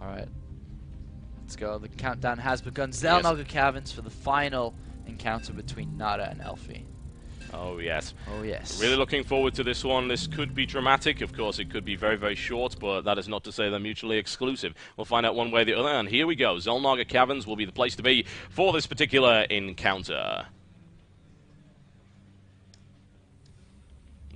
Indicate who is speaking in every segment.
Speaker 1: Alright. Let's go. The countdown has begun. Xelnoga Caverns for the final encounter between Nada and Elfi.
Speaker 2: Oh, yes.
Speaker 1: Oh, yes.
Speaker 2: Really looking forward to this one. This could be dramatic. Of course, it could be very, very short, but that is not to say they're mutually exclusive. We'll find out one way or the other, and here we go. Xelnoga Caverns will be the place to be for this particular encounter.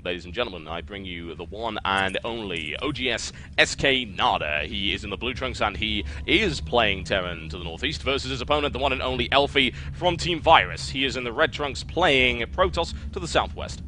Speaker 2: Ladies and gentlemen, I bring you the one and only OGS SK Nada. He is in the blue trunks and he is playing Terran to the northeast versus his opponent, the one and only Elfi from Team Virus. He is in the red trunks playing Protoss to the southwest.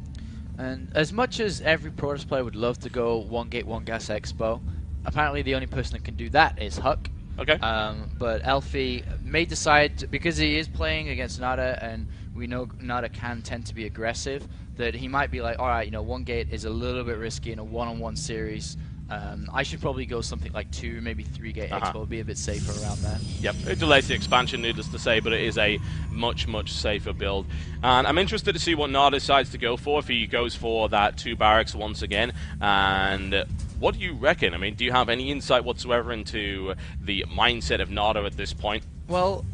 Speaker 1: And as much as every Protoss player would love to go one gate, one gas expo, apparently the only person that can do that is Huck.
Speaker 2: Okay.
Speaker 1: But Elfi may decide, because he is playing against Nada and we know Nada can tend to be aggressive, that he might be like, alright, you know, one gate is a little bit risky in a one-on-one series. I should probably go something like 2, maybe 3 gate expo, be a bit safer around there.
Speaker 2: Yep, it delays the expansion, needless to say, but it is a much, much safer build. And I'm interested to see what Nada decides to go for, if he goes for that 2 barracks once again. And what do you reckon? I mean, do you have any insight whatsoever into the mindset of Nada at this point?
Speaker 1: Well,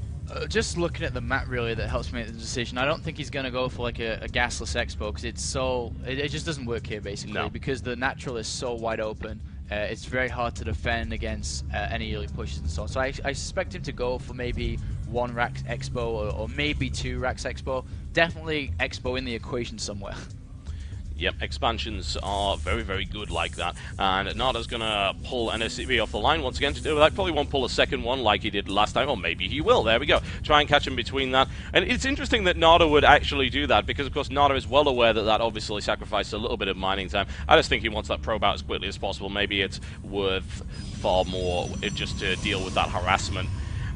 Speaker 1: just looking at the map, really, that helps me make the decision. I don't think he's going to go for like a gasless expo, because it's so... It just doesn't work here, basically,
Speaker 2: no.
Speaker 1: Because the natural is so wide open. It's very hard to defend against any early pushes and so on. So I suspect him to go for maybe 1 Rax expo or maybe 2 Rax expo. Definitely expo in the equation somewhere.
Speaker 2: Yep, expansions are very, very good like that. And Nada's going to pull an SCV off the line once again to do that. Probably won't pull a second one like he did last time, or maybe he will. There we go. Try and catch him between that. And it's interesting that Nada would actually do that, because, of course, Nada is well aware that that obviously sacrifices a little bit of mining time. I just think he wants that probe out as quickly as possible. Maybe it's worth far more just to deal with that harassment.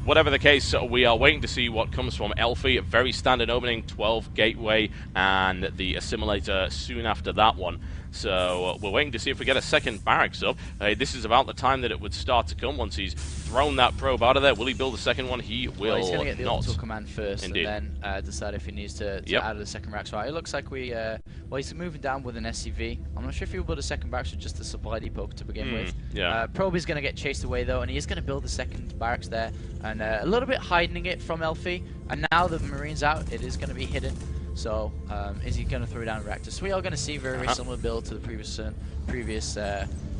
Speaker 2: Whatever the case, we are waiting to see what comes from Elfi. A very standard opening, 12 gateway, and the assimilator soon after that one. So we're waiting to see if we get a second barracks up. This is about the time that it would start to come once he's thrown that probe out of there. Will he build a second one? He will not.
Speaker 1: He's going to get the orbital command first.
Speaker 2: Indeed.
Speaker 1: And then decide if he needs to add the second barracks. Right, it looks like we... well, he's moving down with an SCV. I'm not sure if he'll build a second barracks or just a supply depot to begin with.
Speaker 2: Yeah.
Speaker 1: Probe is going to get chased away, though, and he is going to build the second barracks there. And a little bit hiding it from Elfi. And now that the Marine's out, it is going to be hidden. So, is he going to throw down a reactor? So we are going to see very, very similar build to the previous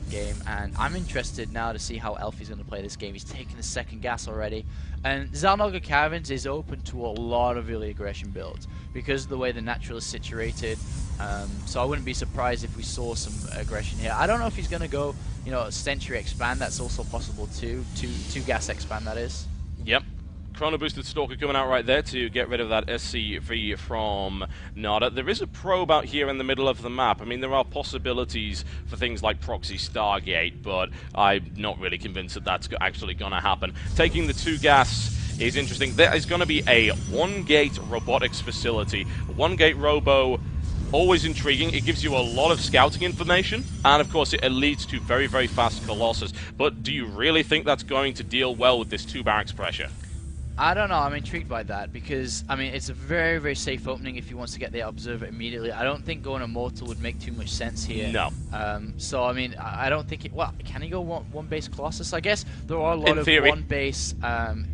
Speaker 1: game, and I'm interested now to see how Elfi's going to play this game. He's taking the second gas already, and Xelnoga Caverns is open to a lot of early aggression builds because of the way the natural is situated. So I wouldn't be surprised if we saw some aggression here. I don't know if he's going to go, you know, Century expand. That's also possible too. Two gas expand, that is.
Speaker 2: Yep. Chrono Boosted Stalker coming out right there to get rid of that SCV from Nada. There is a probe out here in the middle of the map. I mean, there are possibilities for things like Proxy Stargate, but I'm not really convinced that that's actually going to happen. Taking the 2 gas is interesting. There is going to be a 1-gate robotics facility. 1-gate robo, always intriguing. It gives you a lot of scouting information, and of course it leads to very, very fast Colossus. But do you really think that's going to deal well with this 2 barracks pressure?
Speaker 1: I don't know. I'm intrigued by that because, I mean, it's a very, very safe opening if he wants to get the Observer immediately. I don't think going Immortal would make too much sense here.
Speaker 2: No.
Speaker 1: So, I mean, I don't think it... Well, can he go one base Colossus? I guess there are a lot of one base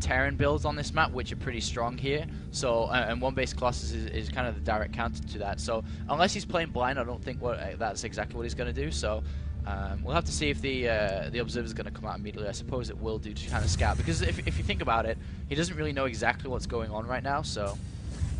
Speaker 1: Terran builds on this map, which are pretty strong here. So, and one base Colossus is kind of the direct counter to that. So, unless he's playing blind, I don't think that's exactly what he's going to do. So... we'll have to see if the Observer is going to come out immediately. I suppose it will do to kind of scout, because if you think about it, he doesn't really know exactly what's going on right now, so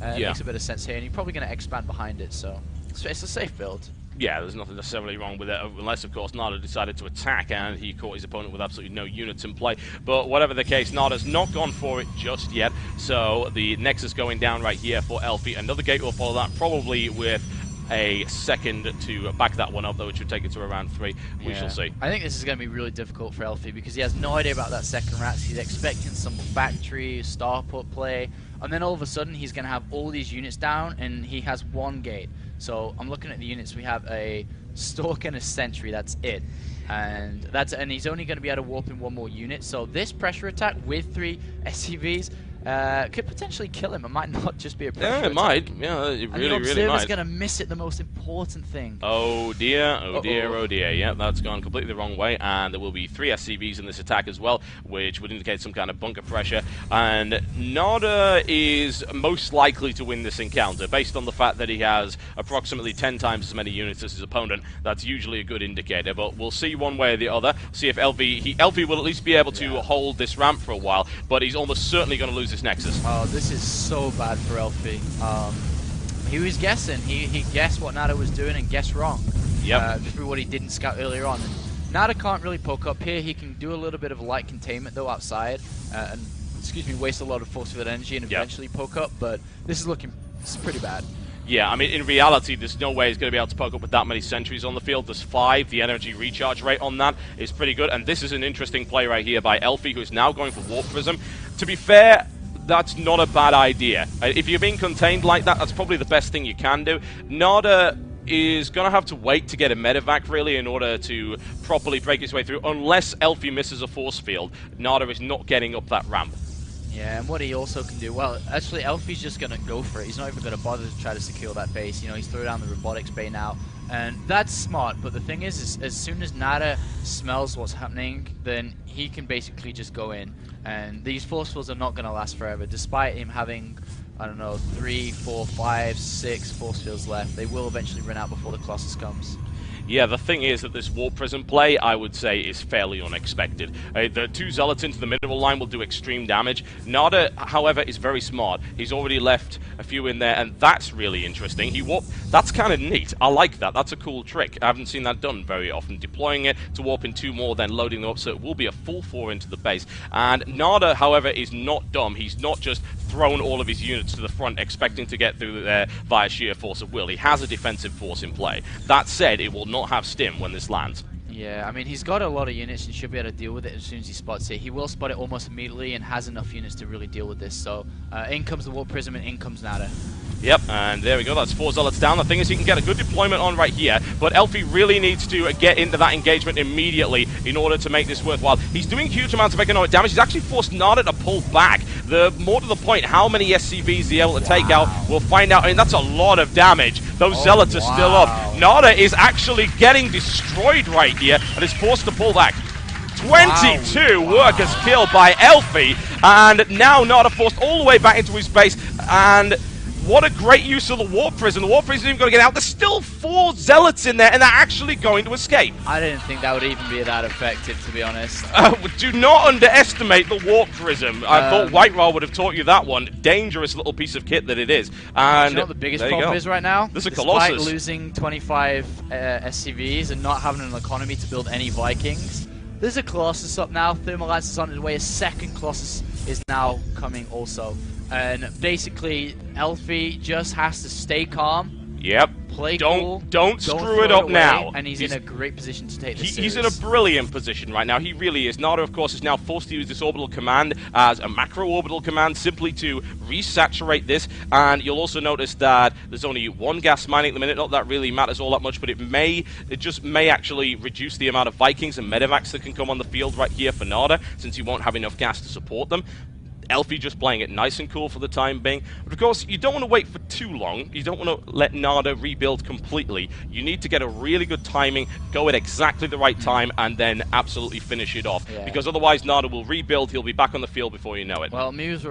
Speaker 1: it makes a bit of sense here, and you're probably going to expand behind it, so it's a safe build.
Speaker 2: Yeah, there's nothing necessarily wrong with it, unless, of course, Nada decided to attack and he caught his opponent with absolutely no units in play. But whatever the case, Nada's not gone for it just yet, so the Nexus going down right here for Elfi. Another gate will follow that, probably with a second to back that one up, though it should take it to around 3. We shall see.
Speaker 1: I think this is going to be really difficult for Elfi because he has no idea about that second Rats. He's expecting some factory, starport play, and then all of a sudden he's going to have all these units down and he has 1 gate. So I'm looking at the units. We have a Stalk and a Sentry, that's it. And he's only going to be able to warp in 1 more unit. So this pressure attack with 3 SCVs, could potentially kill him. It might not just be a pressure
Speaker 2: Yeah, it
Speaker 1: attack.
Speaker 2: might. Yeah, it
Speaker 1: And
Speaker 2: really,
Speaker 1: the
Speaker 2: really
Speaker 1: observer's
Speaker 2: might.
Speaker 1: going to miss it, the most important thing.
Speaker 2: Oh dear, oh dear, oh dear. Yeah, that's gone completely the wrong way, and there will be 3 SCVs in this attack as well, which would indicate some kind of bunker pressure. And Nada is most likely to win this encounter, based on the fact that he has approximately 10 times as many units as his opponent. That's usually a good indicator, but we'll see one way or the other. See if Elfi will at least be able to hold this ramp for a while, but he's almost certainly going to lose this Nexus.
Speaker 1: Oh, this is so bad for Elfi. He was guessing. He guessed what Nada was doing and guessed wrong.
Speaker 2: Yep.
Speaker 1: Through what he didn't scout earlier on. And Nada can't really poke up here. He can do a little bit of light containment though outside, and waste a lot of force field energy and eventually poke up. But this is looking pretty bad.
Speaker 2: Yeah, I mean, in reality, there's no way he's going to be able to poke up with that many sentries on the field. There's 5. The energy recharge rate on that is pretty good. And this is an interesting play right here by Elfi, who is now going for Warp Prism. To be fair, that's not a bad idea. If you're being contained like that, that's probably the best thing you can do. Nada is going to have to wait to get a medevac, really, in order to properly break his way through. Unless Elfi misses a force field, Nada is not getting up that ramp.
Speaker 1: Yeah, and what he also can do, well, actually, Elfi's just going to go for it. He's not even going to bother to try to secure that base. You know, he's throwing down the robotics bay now, and that's smart. But the thing is as soon as Nada smells what's happening, then he can basically just go in. And these force fields are not going to last forever, despite him having, I don't know, 3, 4, 5, 6 force fields left. They will eventually run out before the Colossus comes.
Speaker 2: Yeah, the thing is that this Warp Prism play, I would say, is fairly unexpected. The 2 Zealots into the mineral line will do extreme damage. Nada, however, is very smart. He's already left a few in there, and that's really interesting. That's kind of neat. I like that. That's a cool trick. I haven't seen that done very often. Deploying it to warp in 2 more, then loading them up, so it will be a full 4 into the base. And Nada, however, is not dumb. He's not just thrown all of his units to the front expecting to get through there via sheer force of will. He has a defensive force in play. That said, it will not have stim when this lands.
Speaker 1: Yeah, I mean, he's got a lot of units and should be able to deal with it as soon as he spots it. He will spot it almost immediately and has enough units to really deal with this. So in comes the Warp Prism and in comes Nada.
Speaker 2: Yep, and there we go. That's 4 Zealots down. The thing is, he can get a good deployment on right here, but Elfi really needs to get into that engagement immediately in order to make this worthwhile. He's doing huge amounts of economic damage. He's actually forced Nada to pull back. The more to the point, how many SCVs he's able to take out, we'll find out. I mean, that's a lot of damage. Those Zealots are still up. Nada is actually getting destroyed right here and is forced to pull back. 22 workers killed by Elfi, and now Nada forced all the way back into his base, and what a great use of the Warp Prism. The Warp Prism isn't even going to get out. There's still 4 Zealots in there, and they're actually going to escape.
Speaker 1: I didn't think that would even be that effective, to be honest.
Speaker 2: Do not underestimate the Warp Prism. I thought White Raw would have taught you that one. Dangerous little piece of kit that it is. And
Speaker 1: you know what the biggest problem is right now?
Speaker 2: There's a
Speaker 1: Despite
Speaker 2: Colossus.
Speaker 1: losing 25 SCVs and not having an economy to build any Vikings, there's a Colossus up now. Thermal Lance is on its way. A second Colossus is now coming also. And basically, Elfi just has to stay calm.
Speaker 2: Yep.
Speaker 1: Play cool.
Speaker 2: Don't screw it up now.
Speaker 1: And he's in a great position to take this
Speaker 2: He's in a brilliant position right now. He really is. Nada, of course, is now forced to use this orbital command as a macro orbital command simply to resaturate this. And you'll also notice that there's only 1 gas mining at the minute. Not that really matters all that much, but it just may actually reduce the amount of Vikings and medevacs that can come on the field right here for Nada, since he won't have enough gas to support them. Elfi just playing it nice and cool for the time being. But of course, you don't want to wait for too long. You don't want to let Nada rebuild completely. You need to get a really good timing, go at exactly the right time, and then absolutely finish it off. Yeah. Because otherwise, Nada will rebuild. He'll be back on the field before you know it.
Speaker 1: Well, mules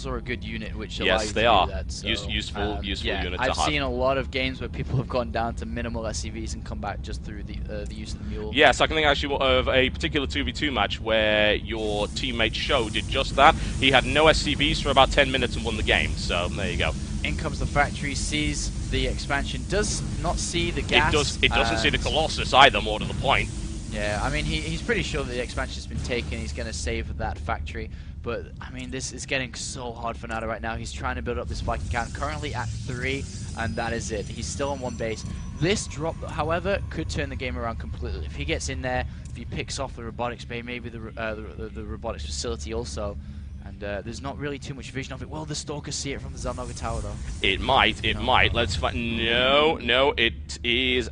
Speaker 1: are a good unit, which allow
Speaker 2: yes,
Speaker 1: you
Speaker 2: they
Speaker 1: to
Speaker 2: are.
Speaker 1: do that. So,
Speaker 2: useful unit to have.
Speaker 1: I've seen a lot of games where people have gone down to minimal SCVs and come back just through the use of the mule.
Speaker 2: Yes, I can think actually of a particular 2v2 match where your teammate Show did just that. He had no SCVs for about 10 minutes and won the game, so there you go.
Speaker 1: In comes the factory, sees the expansion, does not see the gas.
Speaker 2: It doesn't see the Colossus either, more to the point.
Speaker 1: Yeah, I mean, he's pretty sure that the expansion's been taken, he's going to save that factory, but, I mean, this is getting so hard for Nada right now. He's trying to build up this Viking count, currently at 3, and that is it. He's still on 1 base. This drop, however, could turn the game around completely. If he gets in there, if he picks off the robotics bay, maybe the robotics facility also, and there's not really too much vision of it. Will the Stalker see it from the Zelnova Tower, though?
Speaker 2: It might. Let's find. No, it is.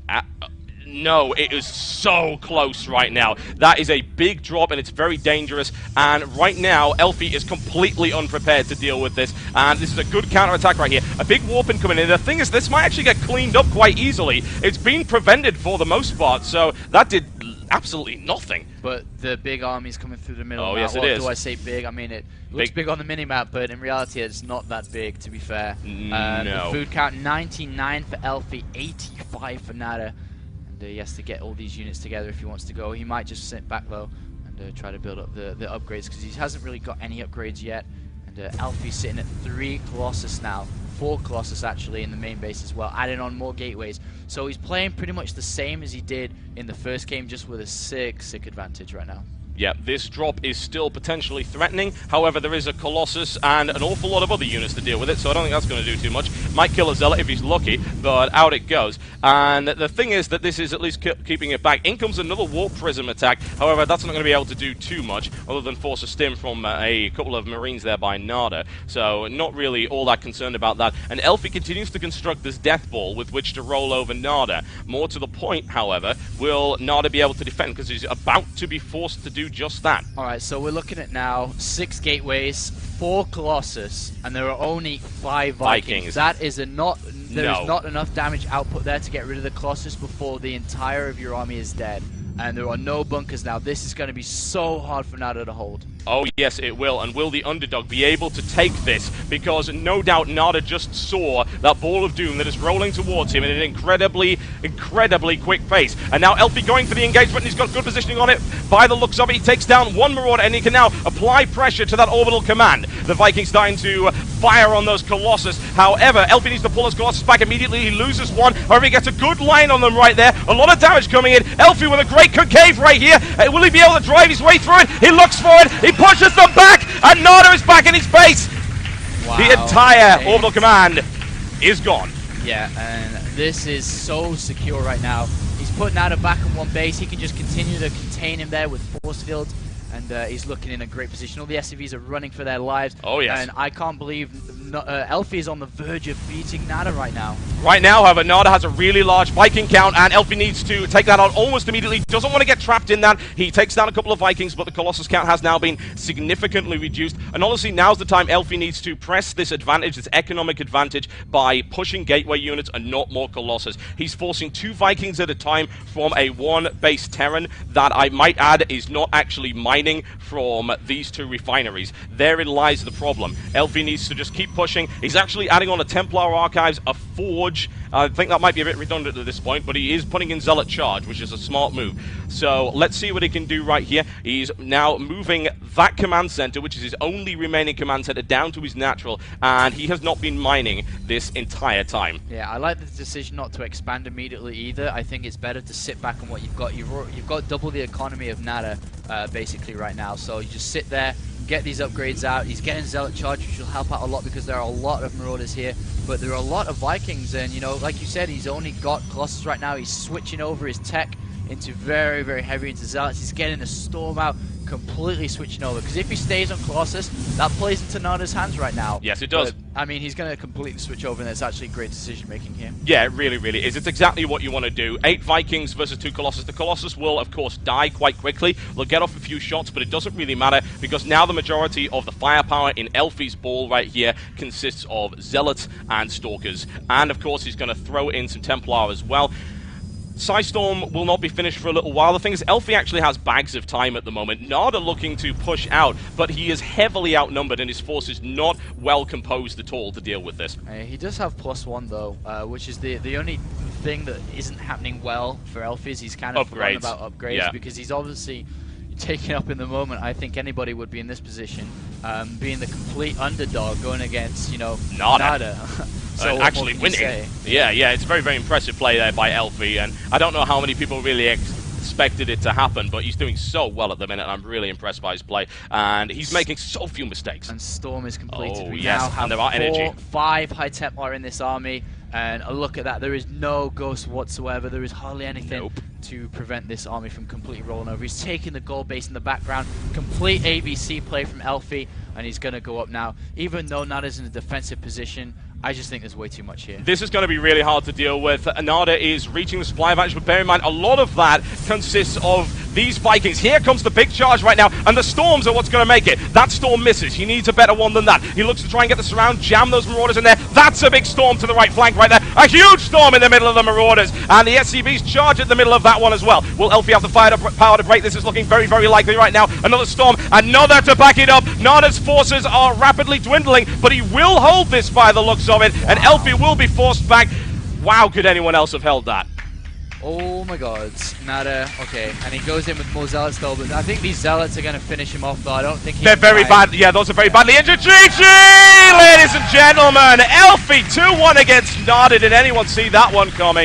Speaker 2: no, it is so close right now. That is a big drop, and it's very dangerous. And right now, Elfi is completely unprepared to deal with this. And this is a good counter-attack right here. A big warp in coming in. The thing is, this might actually get cleaned up quite easily. It's been prevented for the most part, so that did absolutely nothing.
Speaker 1: But the big army's coming through the middle.
Speaker 2: Oh,
Speaker 1: now.
Speaker 2: yes, it
Speaker 1: What
Speaker 2: is.
Speaker 1: do I say big? I mean, it looks big on the minimap, but in reality, it's not that big, to be fair.
Speaker 2: No.
Speaker 1: The food count, 99 for Elfi, 85 for Nada. And he has to get all these units together if he wants to go. He might just sit back, though, and try to build up the upgrades, because he hasn't really got any upgrades yet. And Elfi's sitting at 3 Colossus now. 4 Colossus actually in the main base as well, adding on more gateways. So he's playing pretty much the same as he did in the first game, just with a sick advantage right now.
Speaker 2: Yeah, this drop is still potentially threatening. However, there is a Colossus and an awful lot of other units to deal with it, so I don't think that's going to do too much. Might kill a Zealot if he's lucky, but out it goes. And the thing is that this is at least keeping it back. In comes another Warp Prism attack. However, that's not going to be able to do too much, other than force a stim from a couple of Marines there by Nada. So not really all that concerned about that. And Elfi continues to construct this Death Ball with which to roll over Nada. More to the point, however, will Nada be able to defend, because he's about to be forced to do just that.
Speaker 1: Alright, so we're looking at now 6 gateways, 4 Colossus, and there are only 5 Vikings. That is there is not enough damage output there to get rid of the Colossus before the entire of your army is dead. And there are no bunkers now. This is going to be so hard for Nada to hold.
Speaker 2: Oh yes, it will. And will the underdog be able to take this? Because no doubt Nada just saw that ball of doom that is rolling towards him in an incredibly quick pace. And now Elfi going for the engagement, and he's got good positioning on it. By the looks of it, he takes down one Marauder, and he can now apply pressure to that orbital command. The Vikings starting to fire on those Colossus. However, Elfi needs to pull his Colossus back immediately. He loses one. However, he gets a good line on them right there. A lot of damage coming in. Elfi with a great concave right here. Will he be able to drive his way through it? He looks for it. He pushes them back, and Nada is back in his base. Wow. The entire orbital command is gone.
Speaker 1: Yeah, and this is so secure right now. He's put Nada back in one base. He can just continue to contain him there with force fields. And he's looking in a great position. All the SCVs are running for their lives.
Speaker 2: Oh, yes.
Speaker 1: And I can't believe Elfi is on the verge of beating Nada right now.
Speaker 2: Right now, however, Nada has a really large Viking count, and Elfi needs to take that out almost immediately. Doesn't want to get trapped in that. He takes down a couple of Vikings, but the Colossus count has now been significantly reduced. And honestly, now's the time Elfi needs to press this advantage, this economic advantage, by pushing gateway units and not more Colossus. He's forcing 2 Vikings at a time from a 1-base Terran that, I might add, is not actually mining from these 2 refineries. Therein lies the problem. Elfi needs to just keep pushing. He's actually adding on a Templar Archives, a Forge. I think that might be a bit redundant at this point, but he is putting in Zealot Charge, which is a smart move. So let's see what he can do right here. He's now moving that command center, which is his only remaining command center, down to his natural, and he has not been mining this entire time.
Speaker 1: Yeah, I like the decision not to expand immediately either. I think it's better to sit back on what you've got. You've got double the economy of Nada, basically, right now. So you just sit there, get these upgrades out. He's getting Zealot Charge, which will help out a lot because there are a lot of Marauders here. But there are a lot of Vikings, and, you know, like you said, he's only got Colossus right now. He's switching over his tech into very heavy into Zealots. He's getting a Storm out, completely switching over. Because if he stays on Colossus, that plays into Nada's hands right now.
Speaker 2: Yes, it does.
Speaker 1: But, I mean, he's going to completely switch over, and it's actually great decision making here.
Speaker 2: Yeah, it really is. It's exactly what you want to do. 8 Vikings versus 2 Colossus. The Colossus will, of course, die quite quickly. They'll get off a few shots, but it doesn't really matter because now the majority of the firepower in Elfi's ball right here consists of Zealots and Stalkers. And, of course, he's going to throw in some Templar as well. Psystorm will not be finished for a little while. The thing is, Elfi actually has bags of time at the moment. Nada looking to push out, but he is heavily outnumbered and his force is not well composed at all to deal with this.
Speaker 1: He does have +1 though, which is the only thing that isn't happening well for Elfi. Is he's kind of forgotten about upgrades because he's obviously taken up in the moment. I think anybody would be in this position, being the complete underdog going against, you know, Nada. So
Speaker 2: actually winning. Yeah, it's very impressive play there by Elfi, and I don't know how many people really expected it to happen, but he's doing so well at the minute, and I'm really impressed by his play, and he's making so few mistakes.
Speaker 1: And Storm is completed.
Speaker 2: Oh,
Speaker 1: we
Speaker 2: yes,
Speaker 1: now have
Speaker 2: and there are
Speaker 1: 5 High Templar in this army, and a look at that, there is no ghost whatsoever. There is hardly anything to prevent this army from completely rolling over. He's taking the gold base in the background, complete ABC play from Elfi, and he's going to go up now. Even though Nada's in a defensive position, I just think there's way too much here.
Speaker 2: This is going to be really hard to deal with. Nada is reaching the supply advantage, but bear in mind, a lot of that consists of these Vikings. Here comes the big charge right now, and the Storms are what's going to make it. That Storm misses. He needs a better one than that. He looks to try and get the surround, jam those Marauders in there. That's a big Storm to the right flank right there. A huge Storm in the middle of the Marauders, and the SCVs charge at the middle of that one as well. Will Elfi have the power to break this? Is looking very, very likely right now. Another Storm, another to back it up. Nada's forces are rapidly dwindling, but he will hold this by the looks of it, and Elfi will be forced back. Wow, could anyone else have held that?
Speaker 1: Oh my god, Nada, okay, and he goes in with more Zealots though, but I think these Zealots are going to finish him off though. I don't think
Speaker 2: they're very bad, yeah, those are very badly injured. GG, ladies and gentlemen, Elfi 2-1 against Nada. Did anyone see that one coming?